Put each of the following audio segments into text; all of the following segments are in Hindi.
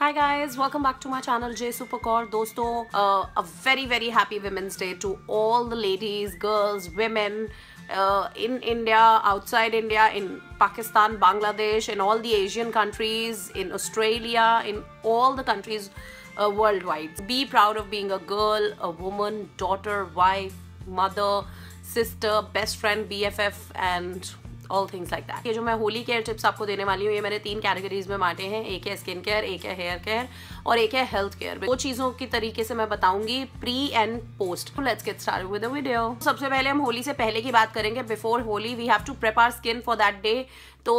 Hi guys, welcome back to my channel J Supercore. दोस्तों, a very happy Women's Day to all the ladies, girls, women in India, outside India, in Pakistan, Bangladesh, in all the Asian countries, in Australia, in all the countries worldwide. Be proud of being a girl, a woman, daughter, wife, mother, sister, best friend, BFF and all things like that. ये जो मैं होली केयर टिप्स आपको देने वाली हूँ, ये मैंने 3 कैटेगरीज में बांटे हैं। एक है स्किन केयर, एक है हेयर केयर और एक है हेल्थ केयर। दो चीजों की तरीके से मैं बताऊंगी, pre and post. Let's get started with the video. सबसे पहले हम होली से पहले की बात करेंगे। Before Holi we have to prep our skin for that day. तो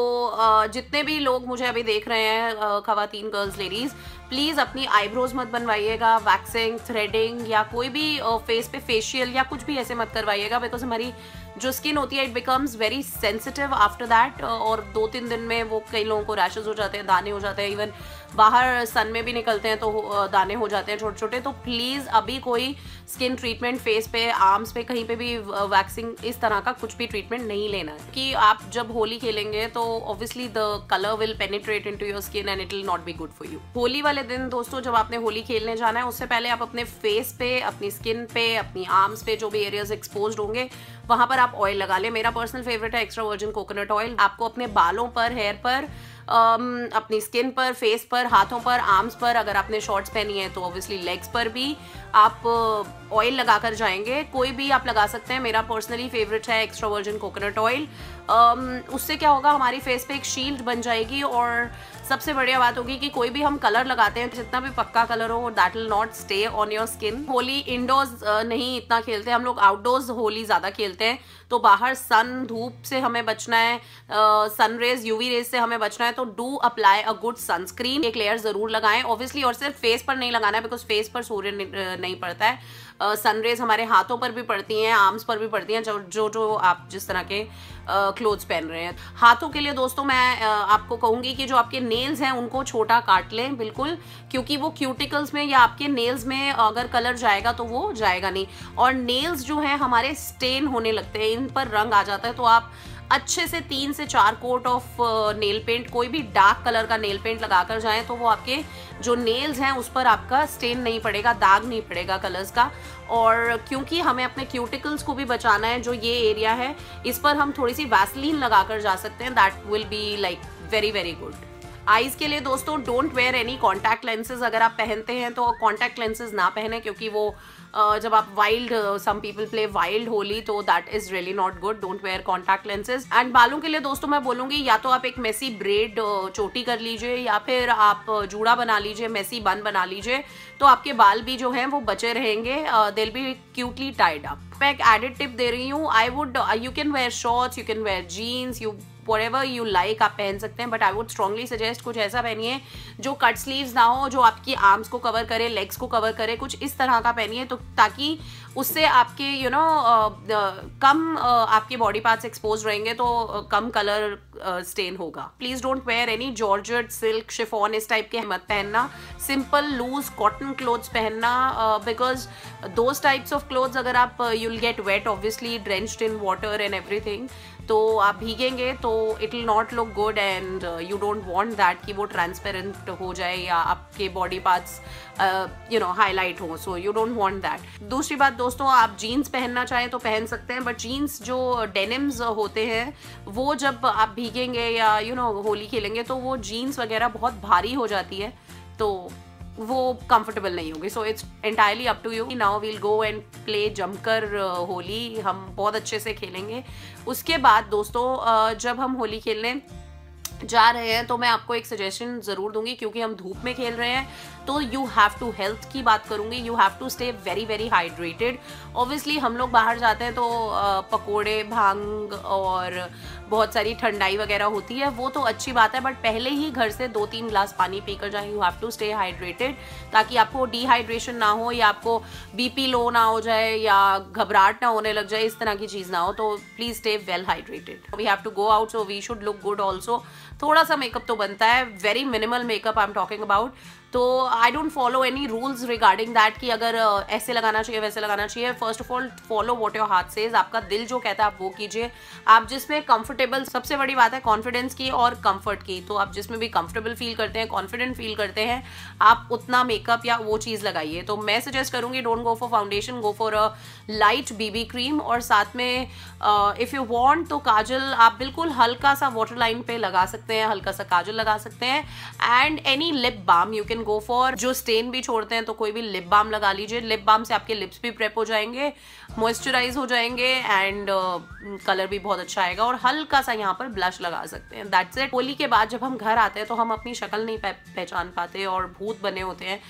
जितने भी लोग मुझे अभी देख रहे हैं, खवातीन, गर्ल्स, लेडीज, प्लीज अपनी आईब्रोज मत बनवाइएगा, वैक्सिंग, थ्रेडिंग या कोई भी फेस पे फेशियल या कुछ भी ऐसे मत करवाइएगा, बिकॉज हमारी जो स्किन होती है it becomes very sensitive after that. और 2-3 दिन में वो कई लोगों को रैशेज हो जाते हैं, दाने हो जाते हैं, इवन बाहर सन में भी निकलते हैं तो दाने हो जाते हैं छोटे छोटे। तो प्लीज़ अभी कोई स्किन ट्रीटमेंट फेस पे, आर्म्स पे, कहीं पे भी वैक्सिंग, इस तरह का कुछ भी ट्रीटमेंट नहीं लेना है। कि आप जब होली खेलेंगे तो obviously the colour will penetrate into your skin and it will not be good for you. Holi वाले दिन दोस्तों, जब आपने होली खेलने जाना है, उससे पहले आप अपने फेस पे, अपनी स्किन पे, अपनी आर्म्स पे, जो भी एरियाज एक्सपोज्ड होंगे वहां पर आप ऑयल लगा लें। मेरा पर्सनल फेवरेट है एक्स्ट्रा वर्जिन कोकोनट ऑयल। आपको अपने बालों पर, हेयर पर, अपनी स्किन पर, फेस पर, हाथों पर, आर्म्स पर, अगर आपने शॉर्ट्स पहनी है तो ऑब्वियसली लेग्स पर भी आप ऑयल लगाकर जाएंगे। कोई भी आप लगा सकते हैं। मेरा पर्सनली फेवरेट है एक्स्ट्रा वर्जिन कोकोनट ऑयल। उससे क्या होगा, हमारी फेस पे एक शील्ड बन जाएगी। और सबसे बढ़िया बात होगी कि कोई भी हम कलर लगाते हैं, जितना भी पक्का कलर हो, that will not stay on your skin. Holi indoors नहीं इतना खेलते हम लोग, आउटडोर्स होली ज्यादा खेलते हैं। तो बाहर सन, धूप से हमें बचना है, सन रेज, यूवी रेज से हमें बचना है। तो do apply a good sunscreen, एक लेयर जरूर लगाएं ऑब्वियसली। और सिर्फ फेस पर नहीं लगाना है, बिकॉज फेस पर सूर्य नहीं पड़ता है। सनरेज हमारे हाथों पर भी पड़ती हैं, आर्म्स पर भी पड़ती हैं, जो आप जिस तरह के क्लोथ्स पहन रहे हैं। हाथों के लिए दोस्तों मैं आपको कहूंगी कि जो आपके नेल्स हैं उनको छोटा काट लें बिल्कुल, क्योंकि वो क्यूटिकल्स में या आपके नेल्स में अगर कलर जाएगा तो वो जाएगा नहीं। और नेल्स जो है हमारे स्टेन होने लगते हैं, इन पर रंग आ जाता है। तो आप अच्छे से 3 से 4 कोट ऑफ नेल पेंट, कोई भी डार्क कलर का नेल पेंट लगाकर जाएं, तो वो आपके जो नेल्स हैं उस पर आपका स्टेन नहीं पड़ेगा, दाग नहीं पड़ेगा कलर्स का। और क्योंकि हमें अपने क्यूटिकल्स को भी बचाना है, जो ये एरिया है इस पर हम थोड़ी सी वैसलीन लगाकर जा सकते हैं। That will be like very good. Eyes के लिए दोस्तों, don't wear any contact lenses. अगर आप पहनते हैं तो कॉन्टैक्ट लेंसेज ना पहने, क्योंकि वो जब आप wild, some people play wild Holi, तो that is really not good. Don't wear contact lenses. And बालों के लिए दोस्तों मैं बोलूंगी, या तो आप एक मेसी ब्रेड चोटी कर लीजिए, या फिर आप जूड़ा बना लीजिए, मेसी बन बना लीजिए। तो आपके बाल भी जो हैं वो बचे रहेंगे, they will be cutely tied up. मैं एक एडिड टिप दे रही हूँ। I would, you can wear shorts, you can wear jeans, you whatever you like आप पहन सकते हैं, but I would strongly suggest कुछ ऐसा पहनिए जो कट स्लीव्स ना हो, जो आपकी आर्म्स को कवर करे, लेग्स को कवर करे, कुछ इस तरह का पहनिए, तो ताकि उससे आपके कम आपके बॉडी पार्ट्स एक्सपोज रहेंगे, तो कम कलर स्टेन होगा। Please don't wear any georgette, silk, chiffon, इस टाइप के मत पहनना। सिंपल लूज कॉटन क्लोथ्स पहनना, because those types of clothes अगर आप, you will get wet obviously, drenched in water and everything, तो आप भीगेंगे तो it will not look good and you don't want that कि वो ट्रांसपेरेंट हो जाए या आपके बॉडी पार्ट्स हाईलाइट हो। So you don't want that. दूसरी बात दोस्तों, आप जीन्स पहनना चाहें तो पहन सकते हैं, बट जीन्स जो डेनिम्स होते हैं वो जब आप भीगेंगे या होली खेलेंगे तो वो जीन्स वगैरह बहुत भारी हो जाती है, तो वो कंफर्टेबल नहीं होगी। So it's entirely up to you. Now we'll go and play जमकर होली, हम बहुत अच्छे से खेलेंगे। उसके बाद दोस्तों, जब हम होली खेलने जा रहे हैं तो मैं आपको एक सजेशन ज़रूर दूंगी, क्योंकि हम धूप में खेल रहे हैं, तो यू हैव टू, हेल्थ की बात करूंगी, you have to stay very hydrated. Obviously हम लोग बाहर जाते हैं तो पकोड़े, भांग और बहुत सारी ठंडाई वगैरह होती है, वो तो अच्छी बात है, बट पहले ही घर से 2-3 ग्लास पानी पीकर जाएं। You have to stay hydrated, ताकि आपको डिहाइड्रेशन ना हो, या आपको बीपी लो ना हो जाए, या घबराहट ना होने लग जाए, इस तरह की चीज़ ना हो। तो please stay well hydrated. We have to go out, so we should look good also. थोड़ा सा मेकअप तो बनता है, very minimal makeup I am talking about. तो I don't follow any rules regarding that कि अगर ऐसे लगाना चाहिए वैसे लगाना चाहिए। First of all follow what your heart says, आपका दिल जो कहता है आप वो कीजिए, आप जिसमें कंफर्टेबल, सबसे बड़ी बात है कॉन्फिडेंस की और कंफर्ट की, तो आप जिसमें भी कंफर्टेबल फील करते हैं, कॉन्फिडेंट फील करते हैं, आप उतना मेकअप या वो चीज़ लगाइए। तो मैं सजेस्ट करूंगी don't go for foundation, go for a light BB cream, और साथ में इफ़ यू वांट तो काजल आप बिल्कुल हल्का सा वाटर लाइन पे लगा सकते हैं, हल्का सा काजल लगा सकते हैं, and any lip balm you can go for. जो स्टेन भी छोड़ते हैं तो कोई भी लिप बाम लगा लीजिए, लिप बाम से आपके लिप्स भी प्रेप हो जाएंगे, मॉइस्चराइज हो जाएंगे, एंड कलर भी बहुत अच्छा आएगा, और हल्का सा यहाँ पर ब्लश लगा सकते हैं, दैट्स इट। होली के बाद जब हम घर आते हैं तो हम अपनी शक्ल नहीं पहचान पाते और भूत बने होते हैं।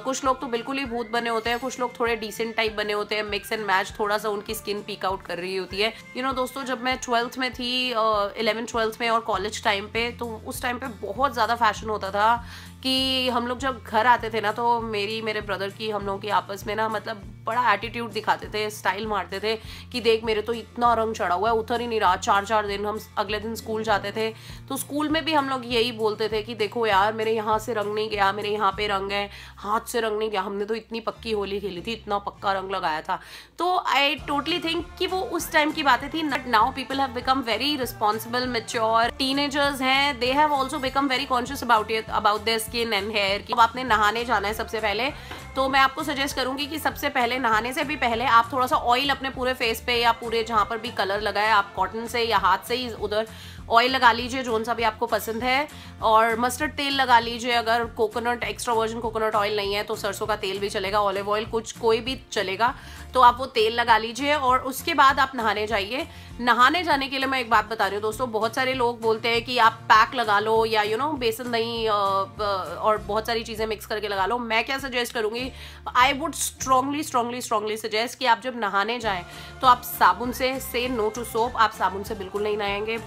कुछ लोग तो बिल्कुल ही भूत बने होते हैं, कुछ लोग थोड़े डिसेंट टाइप बने होते हैं, मिक्स एंड मैच, थोड़ा सा उनकी स्किन पीक आउट कर रही होती है। यू नो दोस्तों, जब मैं 12th में थी, 11th-12th में और कॉलेज टाइम पे, तो उस टाइम पे बहुत ज़्यादा फैशन होता था कि हम लोग जब घर आते थे ना, तो मेरे ब्रदर की, हम लोगों की आपस में ना, मतलब बड़ा एटीट्यूड दिखाते थे, स्टाइल मारते थे कि देख मेरे तो इतना रंग चढ़ा हुआ है, उतर ही नहीं रहा। 4-4 दिन हम अगले दिन स्कूल जाते थे तो स्कूल में भी हम लोग यही बोलते थे कि देखो यार मेरे यहाँ से रंग नहीं गया, मेरे यहाँ पे रंग है, हाथ से रंग नहीं गया, हमने तो इतनी पक्की होली खेली थी, इतना पक्का रंग लगाया था। तो आई टोटली थिंक कि वो उस टाइम की बातें थी। But now people have become very responsible, mature, teenagers हैं, they have also become very conscious about their skin and hair. अब आपने नहाने जाना है सबसे पहले, तो मैं आपको सजेस्ट करूंगी कि सबसे पहले, नहाने से भी पहले आप थोड़ा सा ऑयल अपने पूरे फेस पे या पूरे जहां पर भी कलर लगा है, आप कॉटन से या हाथ से ही उधर ऑयल लगा लीजिए, जोन सा भी आपको पसंद है, और मस्टर्ड तेल लगा लीजिए। अगर coconut, extra virgin coconut oil नहीं है तो सरसों का तेल भी चलेगा, ऑलिव ऑयल, कुछ कोई भी चलेगा, तो आप वो तेल लगा लीजिए, और उसके बाद आप नहाने जाइए। नहाने जाने के लिए मैं एक बात बता रही हूँ दोस्तों, बहुत सारे लोग बोलते हैं कि आप पैक लगा लो या बेसन दही और बहुत सारी चीज़ें मिक्स करके लगा लो। मैं क्या सजेस्ट करूँगी, आई वुड स्ट्रांगली सजेस्ट कि आप जब नहाने जाएं तो आप साबुन से नो टू सोप, आप साबुन से बिल्कुल नहीं नहाएंगे,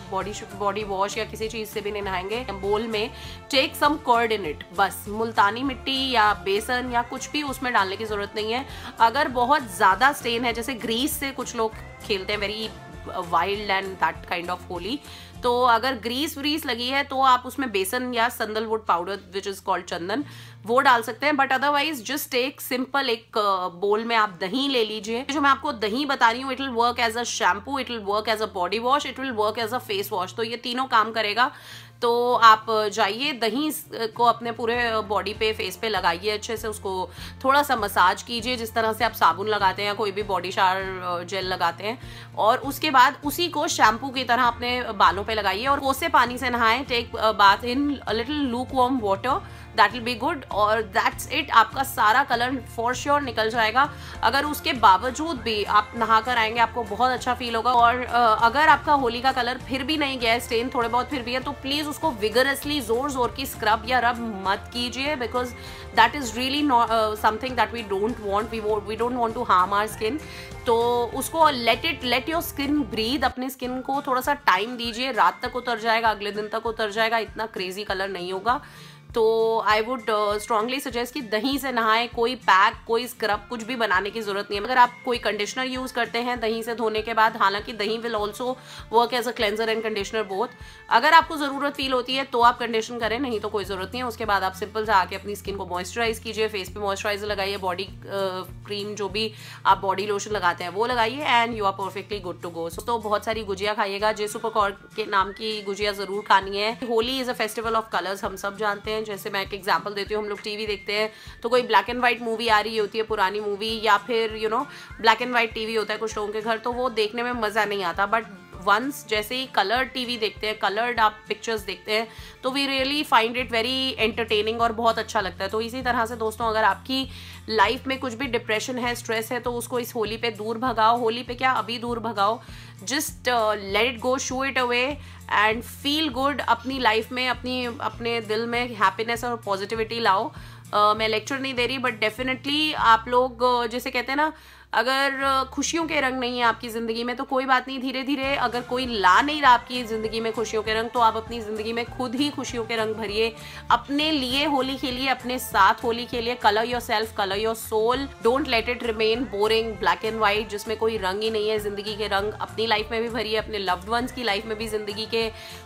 बॉडी वॉश या किसी चीज़ से भी नहीं नहाएंगे। बोल में take some curd in it, बस मुल्तानी मिट्टी या बेसन या कुछ भी उसमें डालने की जरूरत नहीं है। अगर बहुत ज़्यादा स्टेन है, जैसे ग्रीस से कुछ लोग खेलते हैं, very wild and that kind of Holi, तो अगर ग्रीस लगी है तो आप उसमें बेसन या संदलवुड पाउडर विच इज कॉल्ड चंदन, वो डाल सकते हैं। बट अदरवाइज जस्ट एक सिंपल एक बोल में आप दही ले लीजिए। जो मैं आपको दही बता रही हूँ, it will work as a shampoo, it will work as a body wash, it will work as a face wash, तो ये तीनों काम करेगा। तो आप जाइए, दही को अपने पूरे बॉडी पे, फेस पे लगाइए, अच्छे से उसको थोड़ा सा मसाज कीजिए, जिस तरह से आप साबुन लगाते हैं या कोई भी बॉडी शावर जेल लगाते हैं, और उसके बाद उसी को शैम्पू की तरह अपने बालों पे लगाइए और कोसे पानी से नहाएं। Take bath in a little lukewarm water, that will be good, और दैट्स इट। आपका सारा कलर फॉर श्योर निकल जाएगा। अगर उसके बावजूद भी आप नहा कर आएंगे, आपको बहुत अच्छा फील होगा। और अगर आपका होली का कलर फिर भी नहीं गया है, स्टेन थोड़े बहुत फिर भी है, तो प्लीज उसको विगरसली जोर की स्क्रब या रब मत कीजिए, because that is really something that we don't want, we don't want to harm our skin. तो उसको लेट योर स्किन ब्रीथ, अपने स्किन को थोड़ा सा टाइम दीजिए, रात तक उतर जाएगा, अगले दिन तक उतर जाएगा, इतना क्रेजी कलर नहीं होगा। तो आई वुड स्ट्रांगली सजेस्ट कि दही से नहाएं, कोई पैक, कोई स्क्रब, कुछ भी बनाने की जरूरत नहीं है। अगर आप कोई कंडीशनर यूज करते हैं दही से धोने के बाद, हालांकि dahi will also work as a cleanser and conditioner both, अगर आपको जरूरत फील होती है तो आप कंडीशन करें, नहीं तो कोई जरूरत नहीं है। उसके बाद आप सिंपल से आके अपनी स्किन को मॉइस्चराइज कीजिए, फेस पे मॉइस्चराइजर लगाइए, बॉडी क्रीम जो भी आप बॉडी लोशन लगाते हैं वो लगाइए, and you are perfectly good to go. तो बहुत सारी गुजिया खाइएगा, जे सुपर कॉर्ड के नाम की गुजिया जरूर खानी है। Holi is a festival of colours, हम सब जानते हैं। जैसे मैं एक एग्जांपल देती हूँ, हम लोग टीवी देखते हैं तो कोई ब्लैक एंड व्हाइट मूवी आ रही होती है, पुरानी मूवी, या फिर ब्लैक एंड व्हाइट टीवी होता है कुछ लोगों के घर, तो वो देखने में मजा नहीं आता। बट वंस जैसे ही कलर टीवी देखते हैं, कलर्ड आप पिक्चर्स देखते हैं, तो we really find it very entertaining और बहुत अच्छा लगता है। तो इसी तरह से दोस्तों, अगर आपकी लाइफ में कुछ भी डिप्रेशन है, स्ट्रेस है, तो उसको इस होली पे दूर भगाओ। होली पे क्या, अभी दूर भगाओ, just let it go, show it away and feel good. अपनी लाइफ में, अपने दिल में हैप्पीनेस और पॉजिटिविटी लाओ। मैं लेक्चर नहीं दे रही, बट डेफिनेटली आप लोग जैसे कहते हैं ना, अगर खुशियों के रंग नहीं है आपकी ज़िंदगी में तो कोई बात नहीं, धीरे धीरे अगर कोई ला नहीं रहा आपकी ज़िंदगी में खुशियों के रंग, तो आप अपनी ज़िंदगी में खुद ही खुशियों के रंग भरिए। अपने लिए होली खेलिए, अपने साथ होली खेलिए। Colour yourself, colour your soul. Don't let it remain boring, black and white, जिसमें कोई रंग ही नहीं है। ज़िंदगी के रंग अपनी लाइफ में भी भरिए, अपने लव्ड वंस की लाइफ में भी ज़िंदगी के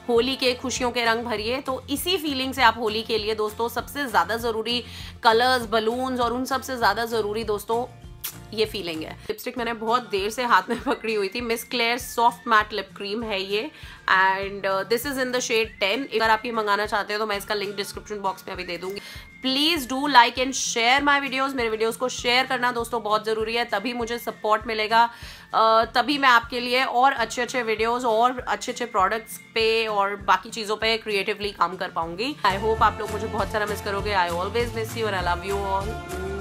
होली के खुशियों के रंग भरिए। तो इसी फीलिंग से आप होली खेलिए दोस्तों। सबसे ज़्यादा ज़रूरी कलर्स, बलून्स और उन सबसे ज़्यादा ज़रूरी दोस्तों ये फीलिंग है। लिपस्टिक मैंने बहुत देर से हाथ में पकड़ी हुई थी। Miss Claire soft matte lip cream है ये, and this is in the shade 10। अगर आप ये मंगाना चाहते हो तो मैं इसका लिंक डिस्क्रिप्शन बॉक्स में अभी दे दूंगी। Please do like and share my videos. मेरे वीडियोज को शेयर करना दोस्तों बहुत जरूरी है, तभी मुझे सपोर्ट मिलेगा, तभी मैं आपके लिए और अच्छे अच्छे वीडियोज और अच्छे अच्छे प्रोडक्ट्स पे और बाकी चीज़ों पे क्रिएटिवली काम कर पाऊंगी। आई होप आप लोग मुझे बहुत सारा मिस करोगे। आई ऑलवेज मिस यू और आई लव यू ऑल।